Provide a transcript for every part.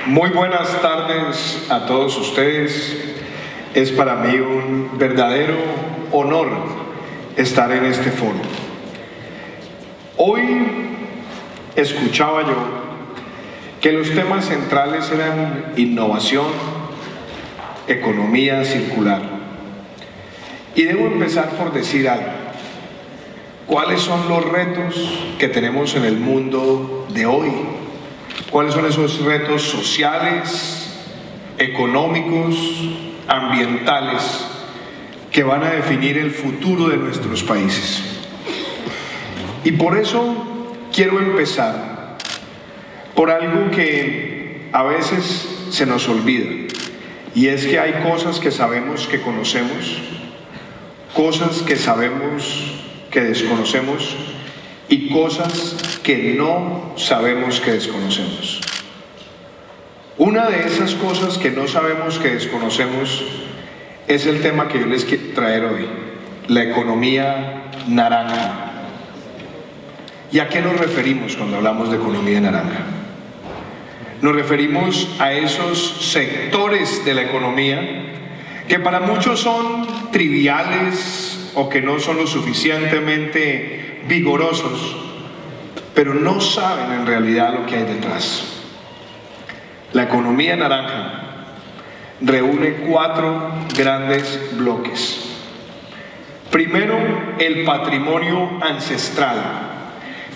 Muy buenas tardes a todos ustedes. Es para mí un verdadero honor estar en este foro. Hoy escuchaba yo que los temas centrales eran innovación, economía circular. Y debo empezar por decir algo. ¿Cuáles son los retos que tenemos en el mundo de hoy? ¿Cuáles son esos retos sociales, económicos, ambientales que van a definir el futuro de nuestros países? Y por eso quiero empezar por algo que a veces se nos olvida, y es que hay cosas que sabemos que conocemos, cosas que sabemos que desconocemos y cosas que no sabemos que desconocemos. Una de esas cosas que no sabemos que desconocemos es el tema que yo les quiero traer hoy, la economía naranja. ¿Y a qué nos referimos cuando hablamos de economía naranja? Nos referimos a esos sectores de la economía que para muchos son triviales o que no son lo suficientemente vigorosos, pero no saben en realidad lo que hay detrás. La economía naranja reúne 4 grandes bloques. Primero, el patrimonio ancestral: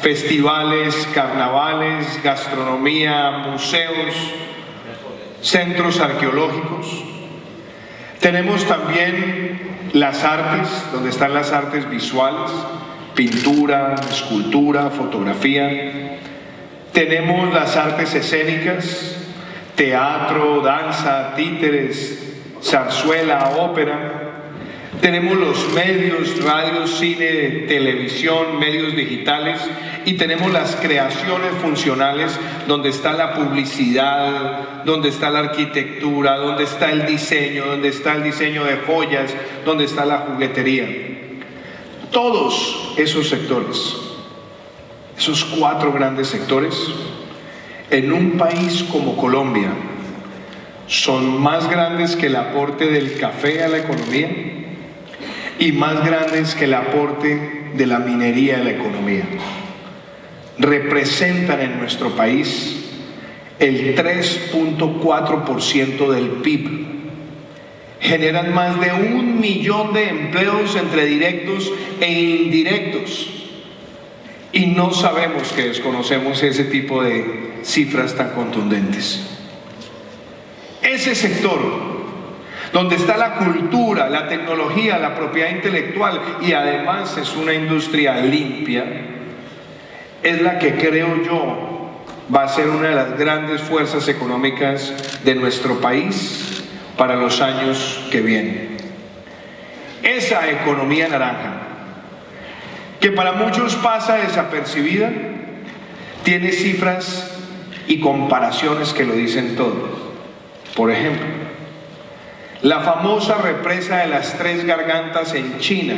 festivales, carnavales, gastronomía, museos, centros arqueológicos. Tenemos también las artes, donde están las artes visuales, pintura, escultura, fotografía. Tenemos las artes escénicas, teatro, danza, títeres, zarzuela, ópera. Tenemos los medios, radio, cine, televisión, medios digitales, y tenemos las creaciones funcionales, donde está la publicidad, donde está la arquitectura, donde está el diseño de joyas, donde está la juguetería. Todos esos sectores, esos 4 grandes sectores, en un país como Colombia, son más grandes que el aporte del café a la economía y más grandes que el aporte de la minería a la economía. Representan en nuestro país el 3.4% del PIB. Generan más de 1 millón de empleos entre directos e indirectos. Y no sabemos que desconocemos ese tipo de cifras tan contundentes. Ese sector, donde está la cultura, la tecnología, la propiedad intelectual, y además es una industria limpia, es la que creo yo va a ser una de las grandes fuerzas económicas de nuestro país para los años que vienen. Esa economía naranja, que para muchos pasa desapercibida, tiene cifras y comparaciones que lo dicen todo. Por ejemplo, la famosa represa de las 3 Gargantas en China,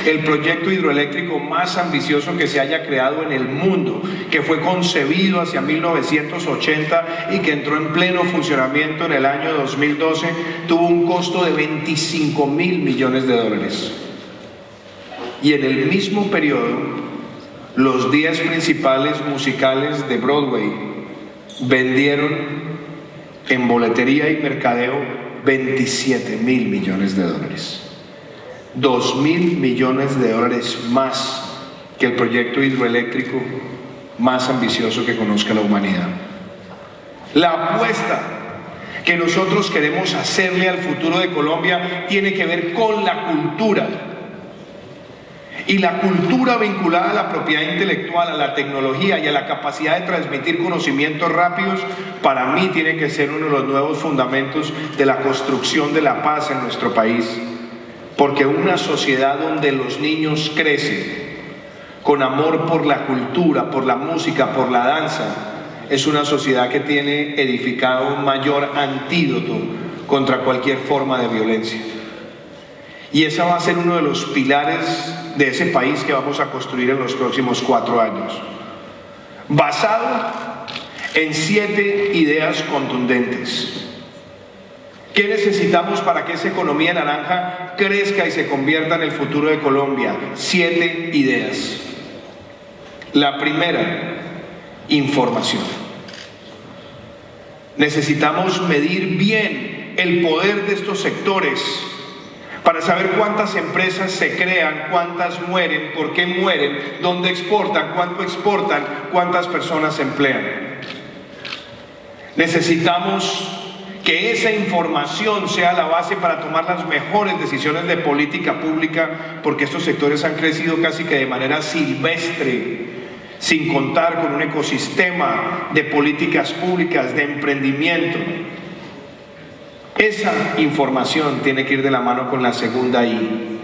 el proyecto hidroeléctrico más ambicioso que se haya creado en el mundo, que fue concebido hacia 1980 y que entró en pleno funcionamiento en el año 2012, tuvo un costo de $25.000 millones. Y en el mismo periodo, los 10 principales musicales de Broadway vendieron en boletería y mercadeo $27.000 millones. $2.000 millones más que el proyecto hidroeléctrico más ambicioso que conozca la humanidad. La apuesta que nosotros queremos hacerle al futuro de Colombia tiene que ver con la cultura. Y la cultura vinculada a la propiedad intelectual, a la tecnología y a la capacidad de transmitir conocimientos rápidos, para mí tiene que ser uno de los nuevos fundamentos de la construcción de la paz en nuestro país. Porque una sociedad donde los niños crecen con amor por la cultura, por la música, por la danza, es una sociedad que tiene edificado un mayor antídoto contra cualquier forma de violencia. Y ese va a ser uno de los pilares de ese país que vamos a construir en los próximos 4 años, basado en 7 ideas contundentes. ¿Qué necesitamos para que esa economía naranja crezca y se convierta en el futuro de Colombia? 7 ideas. La primera, información. Necesitamos medir bien el poder de estos sectores para saber cuántas empresas se crean, cuántas mueren, por qué mueren, dónde exportan, cuánto exportan, cuántas personas se emplean. Necesitamos que esa información sea la base para tomar las mejores decisiones de política pública, porque estos sectores han crecido casi que de manera silvestre, sin contar con un ecosistema de políticas públicas, de emprendimiento. Esa información tiene que ir de la mano con la segunda I,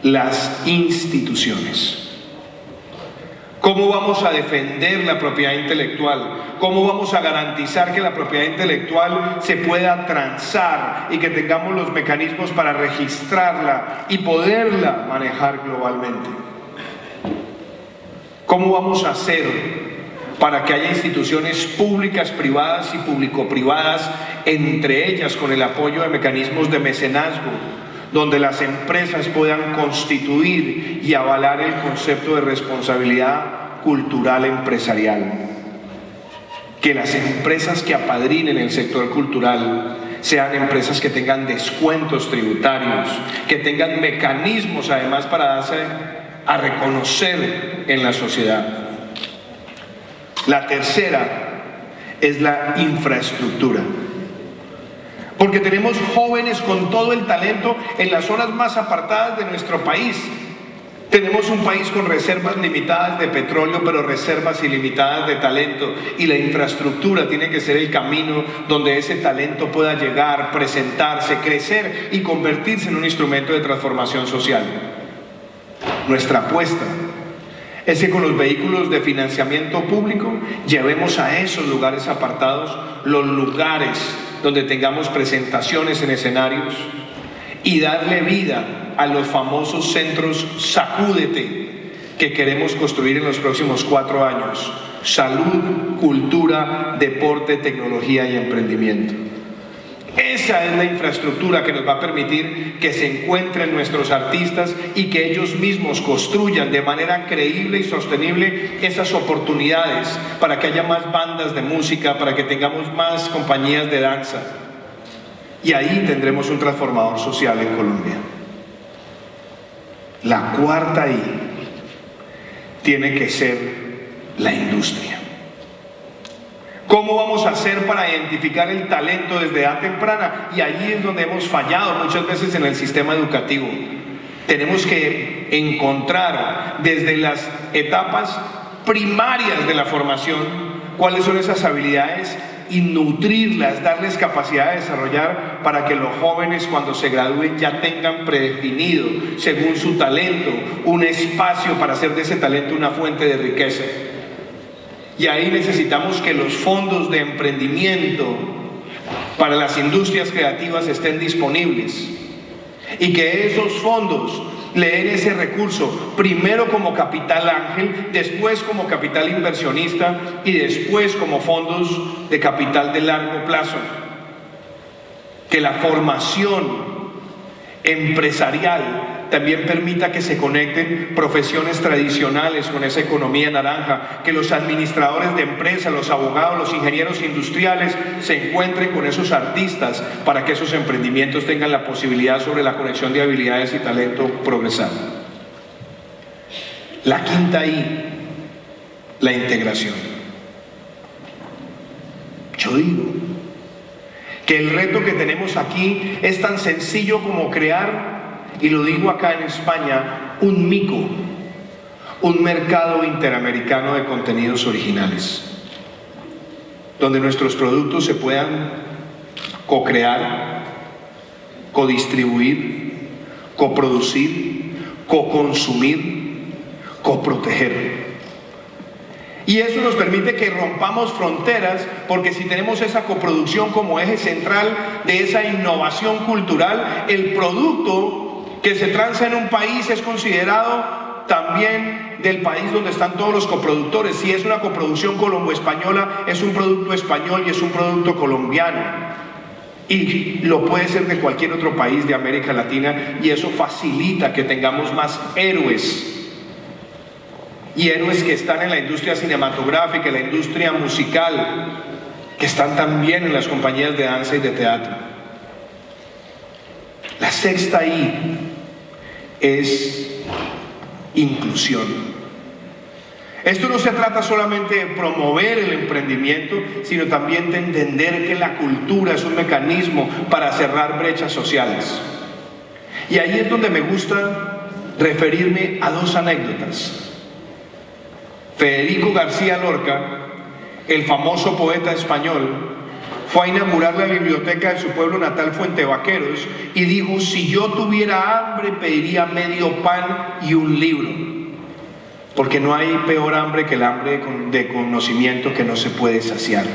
las instituciones. ¿Cómo vamos a defender la propiedad intelectual? ¿Cómo vamos a garantizar que la propiedad intelectual se pueda transar y que tengamos los mecanismos para registrarla y poderla manejar globalmente? ¿Cómo vamos a hacer para que haya instituciones públicas, privadas y público-privadas, entre ellas con el apoyo de mecanismos de mecenazgo, donde las empresas puedan constituir y avalar el concepto de responsabilidad cultural empresarial? Que las empresas que apadrinen el sector cultural sean empresas que tengan descuentos tributarios, que tengan mecanismos además para darse a reconocer en la sociedad. La tercera es la infraestructura. Porque tenemos jóvenes con todo el talento en las zonas más apartadas de nuestro país. Tenemos un país con reservas limitadas de petróleo, pero reservas ilimitadas de talento. Y la infraestructura tiene que ser el camino donde ese talento pueda llegar, presentarse, crecer y convertirse en un instrumento de transformación social. Nuestra apuesta es que con los vehículos de financiamiento público llevemos a esos lugares apartados los lugares donde tengamos presentaciones en escenarios y darle vida a los famosos centros Sacúdete que queremos construir en los próximos 4 años: salud, cultura, deporte, tecnología y emprendimiento. Esa es la infraestructura que nos va a permitir que se encuentren nuestros artistas y que ellos mismos construyan de manera creíble y sostenible esas oportunidades para que haya más bandas de música, para que tengamos más compañías de danza. Y ahí tendremos un transformador social en Colombia. La cuarta I tiene que ser la industria. ¿Cómo vamos a hacer para identificar el talento desde edad temprana? Y allí es donde hemos fallado muchas veces en el sistema educativo. Tenemos que encontrar desde las etapas primarias de la formación cuáles son esas habilidades y nutrirlas, darles capacidad de desarrollar para que los jóvenes cuando se gradúen ya tengan predefinido, según su talento, un espacio para hacer de ese talento una fuente de riqueza. Y ahí necesitamos que los fondos de emprendimiento para las industrias creativas estén disponibles y que esos fondos le den ese recurso, primero como capital ángel, después como capital inversionista y después como fondos de capital de largo plazo. Que la formación empresarial también permita que se conecten profesiones tradicionales con esa economía naranja, que los administradores de empresas, los abogados, los ingenieros industriales se encuentren con esos artistas para que esos emprendimientos tengan la posibilidad sobre la conexión de habilidades y talento progresar. La quinta I, la integración. Yo digo que el reto que tenemos aquí es tan sencillo como crear, y lo digo acá en España, un MICO, un mercado interamericano de contenidos originales, donde nuestros productos se puedan co-crear, co-distribuir, coproducir, co-consumir, coproteger. Y eso nos permite que rompamos fronteras, porque si tenemos esa coproducción como eje central de esa innovación cultural, el producto que se transa en un país es considerado también del país donde están todos los coproductores. Si es una coproducción colombo-española, es un producto español y es un producto colombiano. Y lo puede ser de cualquier otro país de América Latina, y eso facilita que tengamos más héroes. Y héroes que están en la industria cinematográfica, en la industria musical, que están también en las compañías de danza y de teatro. La sexta I es inclusión. Esto no se trata solamente de promover el emprendimiento, sino también de entender que la cultura es un mecanismo para cerrar brechas sociales. Y ahí es donde me gusta referirme a dos anécdotas. Federico García Lorca, el famoso poeta español, fue a inaugurar la biblioteca de su pueblo natal, Fuentevaqueros, y dijo: si yo tuviera hambre, pediría medio pan y un libro, porque no hay peor hambre que el hambre de conocimiento que no se puede saciar.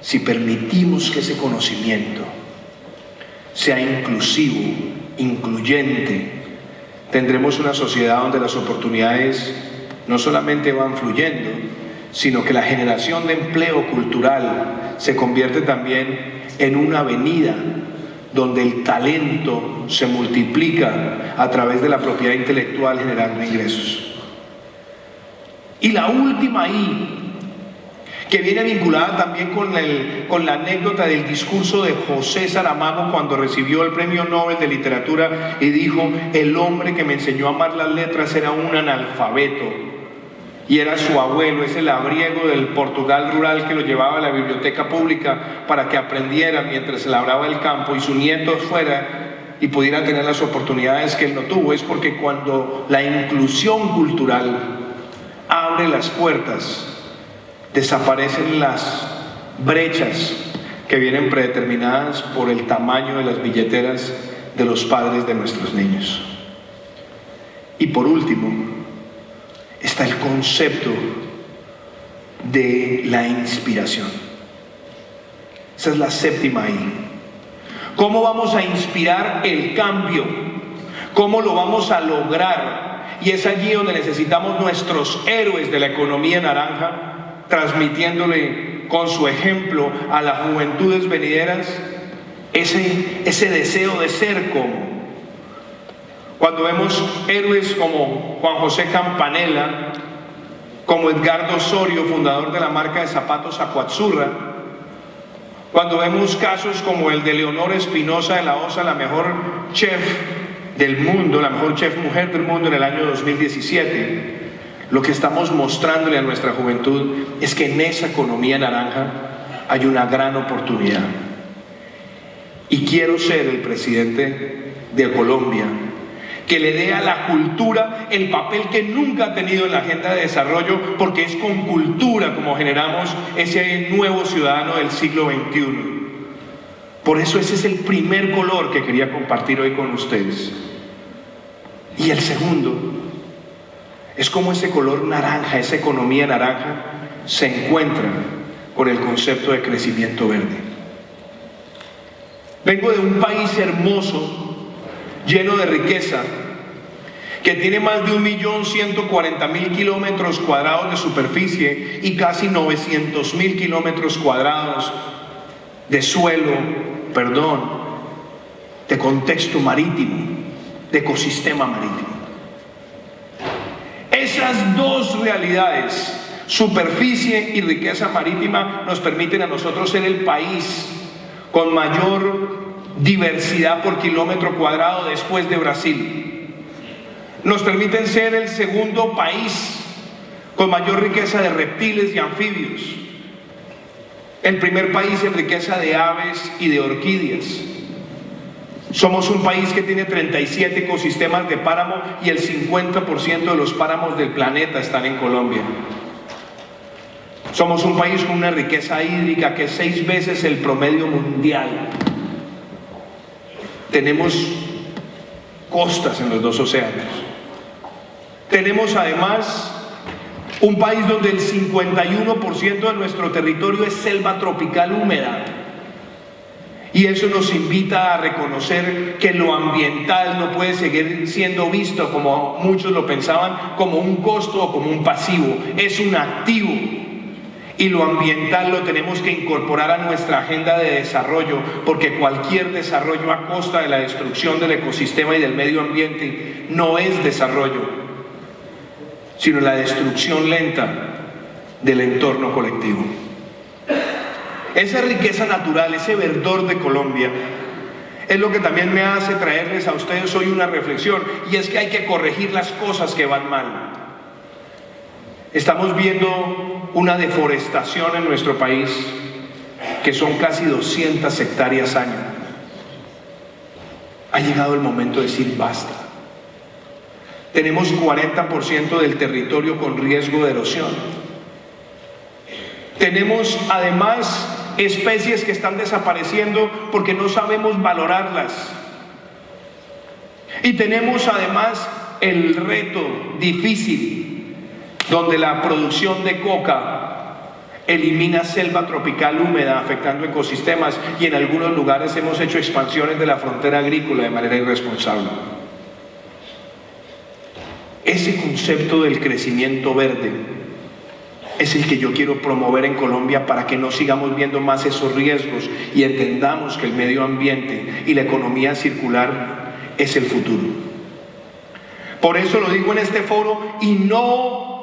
Si permitimos que ese conocimiento sea inclusivo, incluyente, tendremos una sociedad donde las oportunidades no solamente van fluyendo, sino que la generación de empleo cultural se convierte también en una avenida donde el talento se multiplica a través de la propiedad intelectual, generando ingresos. Y la última I, que viene vinculada también con la anécdota del discurso de José Saramago cuando recibió el Premio Nobel de Literatura y dijo: el hombre que me enseñó a amar las letras era un analfabeto, y era su abuelo, ese labriego del Portugal rural que lo llevaba a la biblioteca pública para que aprendiera mientras se labraba el campo, y su nieto fuera y pudiera tener las oportunidades que él no tuvo. Es porque cuando la inclusión cultural abre las puertas, desaparecen las brechas que vienen predeterminadas por el tamaño de las billeteras de los padres de nuestros niños. Y por último, está el concepto de la inspiración. Esa es la séptima I. ¿Cómo vamos a inspirar el cambio? ¿Cómo lo vamos a lograr? Y es allí donde necesitamos nuestros héroes de la economía naranja, transmitiéndole con su ejemplo a las juventudes venideras ese deseo de ser como. Cuando vemos héroes como Juan José Campanella, como Edgardo Osorio, fundador de la marca de zapatos Acuazzurra, cuando vemos casos como el de Leonor Espinosa de la Osa, la mejor chef del mundo, la mejor chef mujer del mundo en el año 2017, lo que estamos mostrándole a nuestra juventud es que en esa economía naranja hay una gran oportunidad. Y quiero ser el presidente de Colombia que le dé a la cultura el papel que nunca ha tenido en la agenda de desarrollo, porque es con cultura como generamos ese nuevo ciudadano del siglo XXI. Por eso ese es el primer color que quería compartir hoy con ustedes. Y el segundo es cómo ese color naranja, esa economía naranja, se encuentra con el concepto de crecimiento verde. Vengo de un país hermoso, lleno de riqueza, que tiene más de 1.140.000 kilómetros cuadrados de superficie y casi 900.000 kilómetros cuadrados de suelo, de contexto marítimo, de ecosistema marítimo. Esas dos realidades, superficie y riqueza marítima, nos permiten a nosotros ser el país con mayor diversidad por kilómetro cuadrado después de Brasil. Nos permiten ser el segundo país con mayor riqueza de reptiles y anfibios, el primer país en riqueza de aves y de orquídeas. Somos un país que tiene 37 ecosistemas de páramo y el 50% de los páramos del planeta están en Colombia. Somos un país con una riqueza hídrica que es 6 veces el promedio mundial. Tenemos costas en los 2 océanos. Tenemos además un país donde el 51% de nuestro territorio es selva tropical húmeda. Y eso nos invita a reconocer que lo ambiental no puede seguir siendo visto, como muchos lo pensaban, como un costo o como un pasivo. Es un activo. Y lo ambiental lo tenemos que incorporar a nuestra agenda de desarrollo, porque cualquier desarrollo a costa de la destrucción del ecosistema y del medio ambiente no es desarrollo, sino la destrucción lenta del entorno colectivo. Esa riqueza natural, ese verdor de Colombia, es lo que también me hace traerles a ustedes hoy una reflexión, y es que hay que corregir las cosas que van mal. Estamos viendo una deforestación en nuestro país que son casi 200 hectáreas año. Ha llegado el momento de decir basta. Tenemos 40% del territorio con riesgo de erosión. Tenemos además especies que están desapareciendo porque no sabemos valorarlas. Y tenemos además el reto difícil, donde la producción de coca elimina selva tropical húmeda, afectando ecosistemas, y en algunos lugares hemos hecho expansiones de la frontera agrícola de manera irresponsable. Ese concepto del crecimiento verde es el que yo quiero promover en Colombia, para que no sigamos viendo más esos riesgos y entendamos que el medio ambiente y la economía circular es el futuro. Por eso lo digo en este foro, y no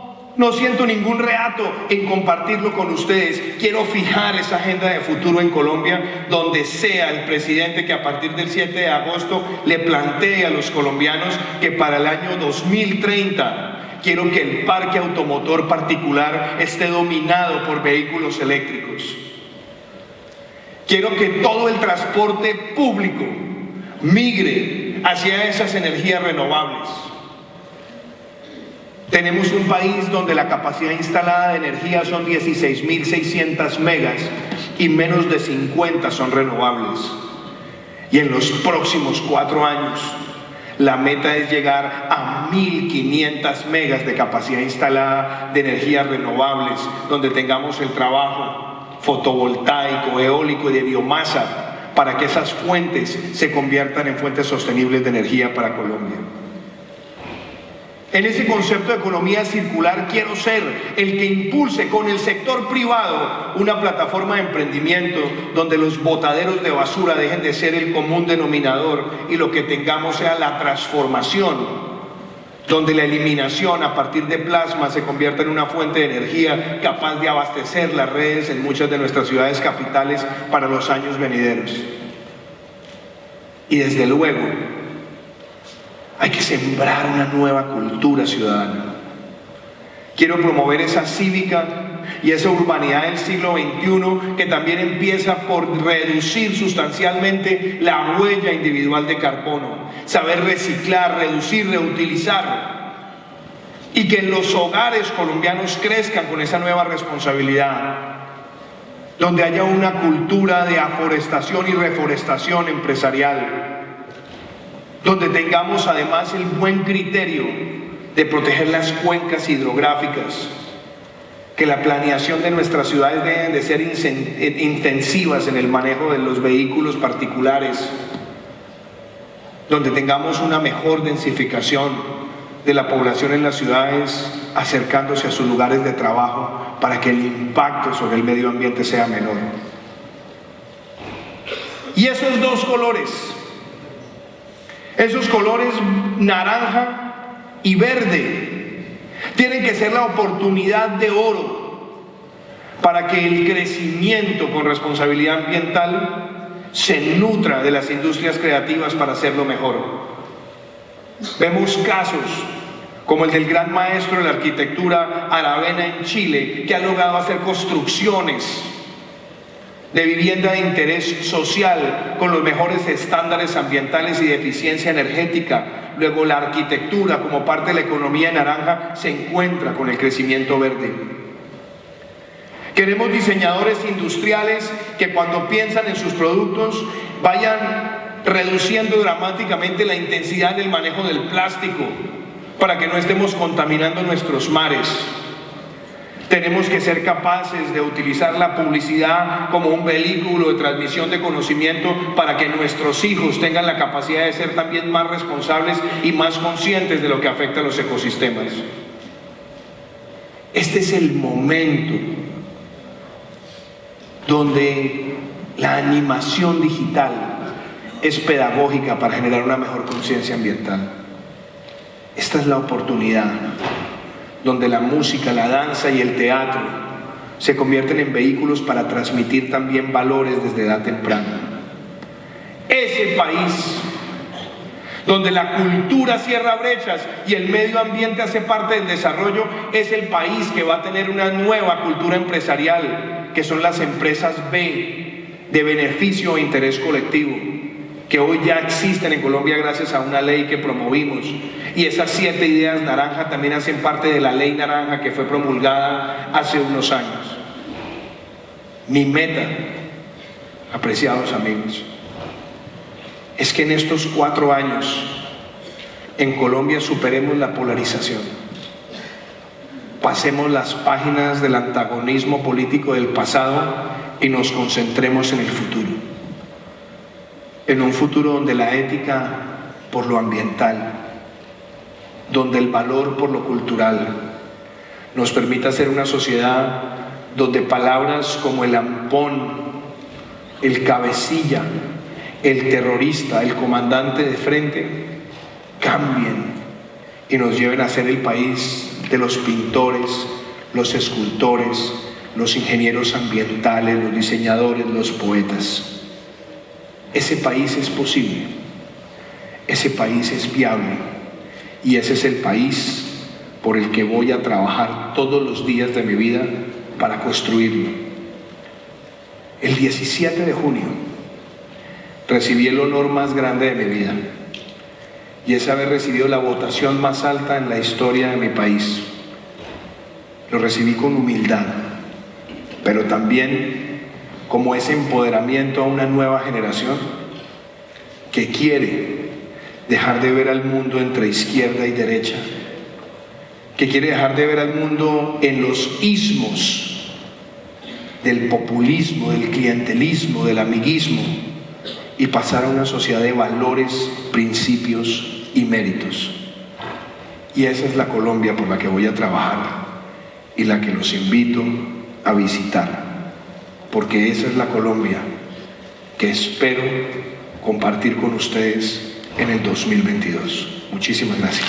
siento ningún reato en compartirlo con ustedes. Quiero fijar esa agenda de futuro en Colombia, donde sea el presidente que a partir del 7 de agosto le plantee a los colombianos que para el año 2030 quiero que el parque automotor particular esté dominado por vehículos eléctricos. Quiero que todo el transporte público migre hacia esas energías renovables. Tenemos un país donde la capacidad instalada de energía son 16.600 megas y menos de 50 son renovables. Y en los próximos 4 años la meta es llegar a 1.500 megas de capacidad instalada de energías renovables, donde tengamos el trabajo fotovoltaico, eólico y de biomasa, para que esas fuentes se conviertan en fuentes sostenibles de energía para Colombia. En ese concepto de economía circular quiero ser el que impulse con el sector privado una plataforma de emprendimiento donde los botaderos de basura dejen de ser el común denominador y lo que tengamos sea la transformación, donde la eliminación a partir de plasma se convierta en una fuente de energía capaz de abastecer las redes en muchas de nuestras ciudades capitales para los años venideros. Y desde luego hay que sembrar una nueva cultura ciudadana. Quiero promover esa cívica y esa urbanidad del siglo XXI, que también empieza por reducir sustancialmente la huella individual de carbono, saber reciclar, reducir, reutilizar, y que en los hogares colombianos crezcan con esa nueva responsabilidad, donde haya una cultura de aforestación y reforestación empresarial, donde tengamos además el buen criterio de proteger las cuencas hidrográficas, que la planeación de nuestras ciudades deben de ser intensivas en el manejo de los vehículos particulares, donde tengamos una mejor densificación de la población en las ciudades, acercándose a sus lugares de trabajo, para que el impacto sobre el medio ambiente sea menor. Y esos dos colores, esos colores naranja y verde, tienen que ser la oportunidad de oro para que el crecimiento con responsabilidad ambiental se nutra de las industrias creativas para hacerlo mejor. Vemos casos como el del gran maestro de la arquitectura Aravena en Chile, que ha logrado hacer construcciones de vivienda de interés social con los mejores estándares ambientales y de eficiencia energética. Luego la arquitectura, como parte de la economía naranja, se encuentra con el crecimiento verde. Queremos diseñadores industriales que cuando piensan en sus productos vayan reduciendo dramáticamente la intensidad del manejo del plástico, para que no estemos contaminando nuestros mares. Tenemos que ser capaces de utilizar la publicidad como un vehículo de transmisión de conocimiento para que nuestros hijos tengan la capacidad de ser también más responsables y más conscientes de lo que afecta a los ecosistemas. Este es el momento donde la animación digital es pedagógica para generar una mejor conciencia ambiental. Esta es la oportunidad donde la música, la danza y el teatro se convierten en vehículos para transmitir también valores desde edad temprana. Es el país donde la cultura cierra brechas y el medio ambiente hace parte del desarrollo. Es el país que va a tener una nueva cultura empresarial, que son las empresas B, de beneficio e interés colectivo, que hoy ya existen en Colombia gracias a una ley que promovimos. Y esas 7 ideas naranja también hacen parte de la ley naranja que fue promulgada hace unos años. Mi meta, apreciados amigos, es que en estos 4 años en Colombia superemos la polarización, pasemos las páginas del antagonismo político del pasado y nos concentremos en el futuro, en un futuro donde la ética por lo ambiental, donde el valor por lo cultural nos permita ser una sociedad donde palabras como el ampón, el cabecilla, el terrorista, el comandante de frente, cambien y nos lleven a ser el país de los pintores, los escultores, los ingenieros ambientales, los diseñadores, los poetas. Ese país es posible, ese país es viable y ese es el país por el que voy a trabajar todos los días de mi vida para construirlo. El 17 de junio recibí el honor más grande de mi vida y es haber recibido la votación más alta en la historia de mi país. Lo recibí con humildad, pero también como ese empoderamiento a una nueva generación que quiere dejar de ver al mundo entre izquierda y derecha, que quiere dejar de ver al mundo en los ismos del populismo, del clientelismo, del amiguismo, y pasar a una sociedad de valores, principios y méritos. Y esa es la Colombia por la que voy a trabajar y la que los invito a visitar, porque esa es la Colombia que espero compartir con ustedes en el 2022. Muchísimas gracias.